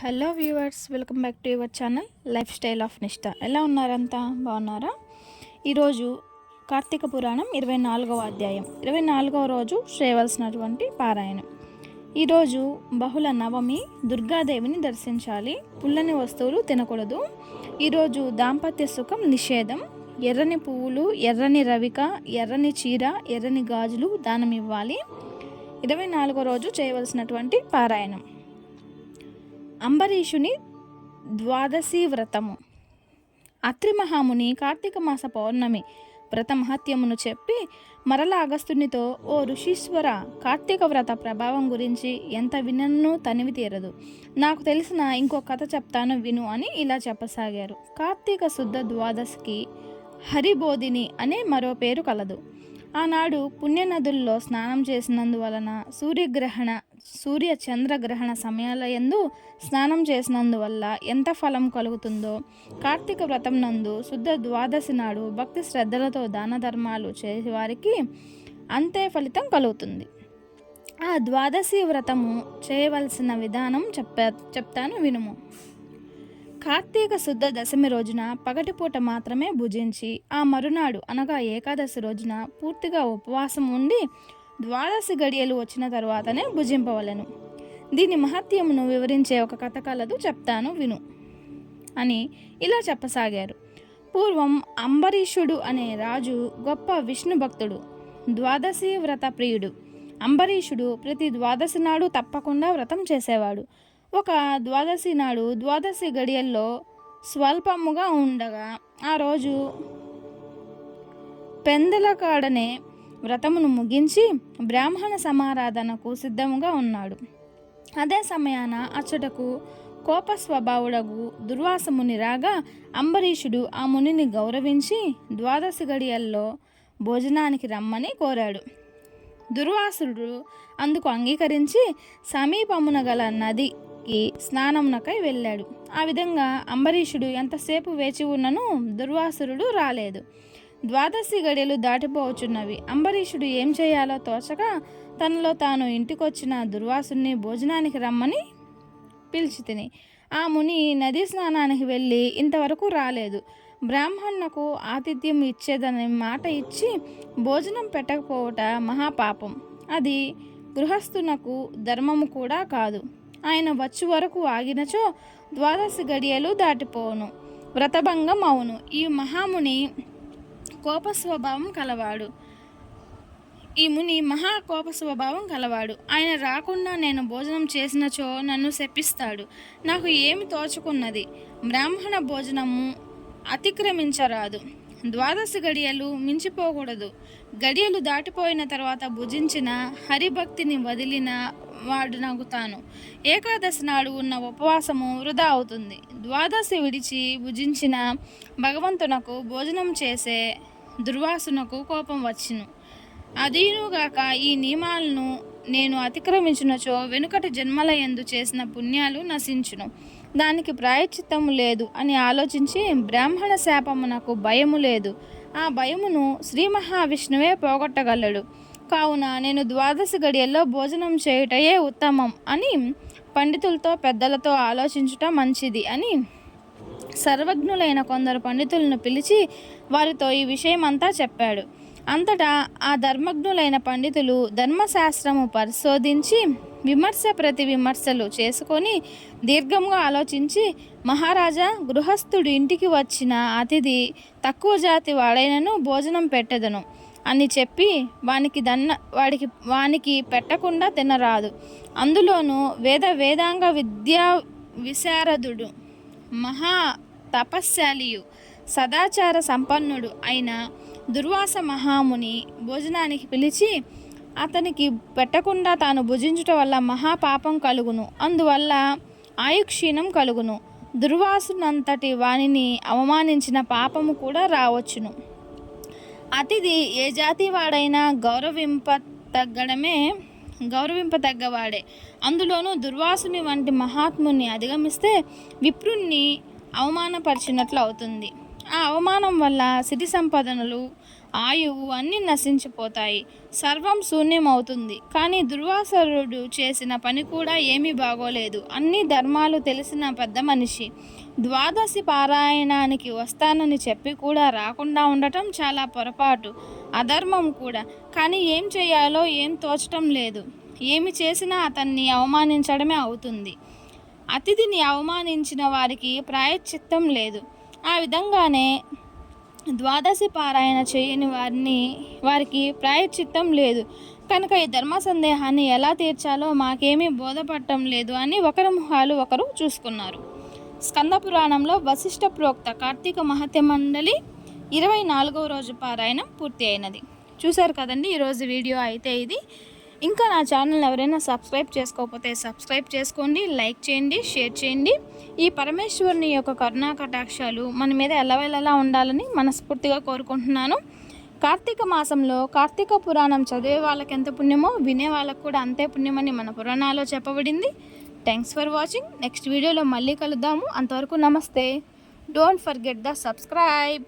Hello viewers, welcome back to your channel life style of నిష్ట. ఎలా ఉన్నారంతా? బాగున్నారా? ఈరోజు కార్తీక పురాణం 24వ అధ్యాయం 24వ రోజు చేయవలసినటువంటి పారాయణం. ఈరోజు బహుళ నవమి, దుర్గాదేవిని దర్శించాలి. పుల్లని వస్తువులు తినకూడదు. ఈరోజు దాంపత్య సుఖం నిషేధం. ఎర్రని పువ్వులు, ఎర్రని రవిక, ఎర్రని చీర, ఎర్రని గాజులు దానం ఇవ్వాలి. 24వ రోజు చేయవలసినటువంటి పారాయణం. అంబరీషుని ద్వాదశి వ్రతము. అత్రి మహాముని కార్తీక మాస పౌర్ణమి వ్రత మహత్యమును చెప్పి మరలా అగస్తునితో, ఓ ఋషీశ్వర, కార్తీక వ్రత ప్రభావం గురించి ఎంత వినను తనివి తీరదు. నాకు తెలిసిన ఇంకో కథ చెప్తాను విను అని ఇలా చెప్పసాగారు. కార్తీక శుద్ధ ద్వాదశికి హరిబోధిని అనే మరో పేరు కలదు. ఆనాడు పుణ్యనదుల్లో స్నానం చేసినందువలన, సూర్య చంద్రగ్రహణ సమయాలయందు స్నానం చేసినందువల్ల ఎంత ఫలం కలుగుతుందో, కార్తీక వ్రతం నందు శుద్ధ ద్వాదశి నాడు భక్తి శ్రద్ధలతో దాన ధర్మాలు చేసేవారికి అంతే ఫలితం కలుగుతుంది. ఆ ద్వాదశి వ్రతము చేయవలసిన విధానం చెప్తాను వినుము. కార్తీక శుద్ధ దశమి రోజున పగటిపూట మాత్రమే భుజించి, ఆ మరునాడు అనగా ఏకాదశి రోజున పూర్తిగా ఉపవాసం ఉండి ద్వాదశి గడియలు వచ్చిన తరువాతనే భుజింపవలెను. దీని మహత్యమును వివరించే ఒక కథ కలదు, చెప్తాను విను అని ఇలా చెప్పసాగారు. పూర్వం అంబరీషుడు అనే రాజు గొప్ప విష్ణు భక్తుడు, ద్వాదశి వ్రత ప్రియుడు. అంబరీషుడు ప్రతి ద్వాదశి నాడు తప్పకుండా వ్రతం చేసేవాడు. ఒక ద్వాదశి నాడు ద్వాదశి గడియల్లో స్వల్పముగా ఉండగా ఆ రోజు పెందలకాడనే వ్రతమును ముగించి బ్రాహ్మణ సమారాధనకు సిద్ధముగా ఉన్నాడు. అదే సమయాన అచ్చటకు కోప స్వభావుడగు దుర్వాస ముని రాగా అంబరీషుడు ఆ మునిని గౌరవించి ద్వాదశి గడియల్లో భోజనానికి రమ్మని కోరాడు. దుర్వాసుడు అందుకు అంగీకరించి సమీపమున గల నదికి స్నానమునకై వెళ్ళాడు. ఆ విధంగా అంబరీషుడు ఎంతసేపు వేచి ఉన్నను దుర్వాసురుడు రాలేదు. ద్వాదశి గడియలు దాటిపోవచ్చున్నవి. అంబరీషుడు ఏం చేయాలో తోచక తనలో తాను ఇంటికొచ్చిన దుర్వాసుని భోజనానికి రమ్మని పిలిచితిని. ఆ ముని నదీ స్నానానికి వెళ్ళి ఇంతవరకు రాలేదు. బ్రాహ్మణునకు ఆతిథ్యం ఇచ్చేదని మాట ఇచ్చి భోజనం పెట్టకపోవట మహాపాపం. అది గృహస్థునకు ధర్మము కూడా కాదు. ఆయన వచ్చు వరకు ఆగినచో ద్వాదశి గడియలు దాటిపోవును, వ్రతభంగం అవును. ఈ మహాముని కోప స్వభావం కలవాడు. ఆయన రాకుండా నేను భోజనం చేసినచో నన్ను శపిస్తాడు. నాకు ఏమి తోచుకున్నది? బ్రాహ్మణ భోజనము అతిక్రమించరాదు. ద్వాదశి గడియలు మించిపోకూడదు. గడియలు దాటిపోయిన తర్వాత భుజించిన హరిభక్తిని వదిలిన వాడు నగుతాను. ఏకాదశి నాడు ఉన్న ఉపవాసము వృధా అవుతుంది. ద్వాదశి విడిచి భుజించిన భగవంతునకు భోజనం చేసే దుర్వాసునకు కోపం వచ్చును. అదీనుగాక ఈ నియమాలను నేను అతిక్రమించినచో వెనుకటి జన్మలయందు చేసిన పుణ్యాలు నశించును. దానికి ప్రాయశ్చిత్తము లేదు అని ఆలోచించి బ్రాహ్మణ శాపమునకు భయము లేదు. ఆ భయమును శ్రీ మహావిష్ణువే పోగొట్టగలడు. కావున నేను ద్వాదశి గడియల్లో భోజనం చేయుటయే ఉత్తమం అని పండితులతో పెద్దలతో ఆలోచించుట మంచిది అని సర్వజ్ఞులైన కొందరు పండితులను పిలిచి వారితో ఈ విషయం అంతా చెప్పాడు. అంతటా ఆ ధర్మజ్ఞులైన పండితులు ధర్మశాస్త్రము పరిశోధించి విమర్శ ప్రతి విమర్శలు చేసుకొని దీర్ఘంగా ఆలోచించి, మహారాజా, గృహస్థుడు ఇంటికి వచ్చిన అతిథి తక్కువ జాతి వాడైనను భోజనం పెట్టెదను అని చెప్పి వానికి పెట్టకుండా తినరాదు. అందులోనూ వేదాంగ విద్యా విశారదుడు, మహా తపశ్శాలియు, సదాచార సంపన్నుడు అయిన దుర్వాస మహాముని భోజనానికి పిలిచి అతనికి పెట్టకుండా తాను భుజించుట వల్ల మహాపాపం కలుగును. అందువల్ల ఆయుక్షీణం కలుగును. దుర్వాసునంతటి వానిని అవమానించిన పాపము కూడా రావచ్చును. అతిథి ఏ జాతి వాడైనా గౌరవింపతగ్గవాడే. అందులోనూ దుర్వాసుని వంటి మహాత్ముని అధిగమిస్తే విప్రుణ్ణి అవమానపరిచినట్లు అవుతుంది. ఆ అవమానం వల్ల సిరి సంపదనలు, ఆయువు అన్నీ నశించిపోతాయి, సర్వం శూన్యమవుతుంది. కానీ దుర్వాసరుడు చేసిన పని కూడా ఏమీ బాగోలేదు. అన్ని ధర్మాలు తెలిసిన పెద్ద మనిషి ద్వాదశి పారాయణానికి వస్తానని చెప్పి కూడా రాకుండా ఉండటం చాలా పొరపాటు, అధర్మం కూడా. కానీ ఏం చేయాలో ఏం తోచటం లేదు. ఏమి చేసినా అతన్ని అవమానించడమే అవుతుంది. అతిథిని అవమానించిన వారికి ప్రాయశ్చిత్తం లేదు. ఆ విధంగానే ద్వాదశి పారాయణ చేయని వారికి ప్రాయశ్చిత్తం లేదు. కనుక ఈ ధర్మ సందేహాన్ని ఎలా తీర్చాలో మాకేమీ బోధపడటం లేదు అని ఒకరి మొహాలు ఒకరు చూసుకున్నారు. స్కంద పురాణంలో వశిష్ఠ ప్రోక్త కార్తీక మహత్య మండలి 24వ రోజు పారాయణం పూర్తి అయినది. చూశారు కదండి ఈరోజు వీడియో అయితే ఇది. ఇంకా నా ఛానల్ ఎవరైనా సబ్స్క్రైబ్ చేసుకోకపోతే సబ్స్క్రైబ్ చేసుకోండి, లైక్ చేయండి, షేర్ చేయండి. ఈ పరమేశ్వరుని యొక్క కరుణా కటాక్షాలు మన మీద ఎల్లవేళలా ఉండాలని మనస్ఫూర్తిగా కోరుకుంటున్నాను. కార్తీక మాసంలో కార్తీక పురాణం చదివే వాళ్ళకి ఎంత పుణ్యమో వినే వాళ్ళకు కూడా అంతే పుణ్యమని మన పురాణాల్లో చెప్పబడింది. Thanks for watching. నెక్స్ట్ వీడియోలో మళ్ళీ కలుద్దాము. అంతవరకు నమస్తే. Don't forget the subscribe.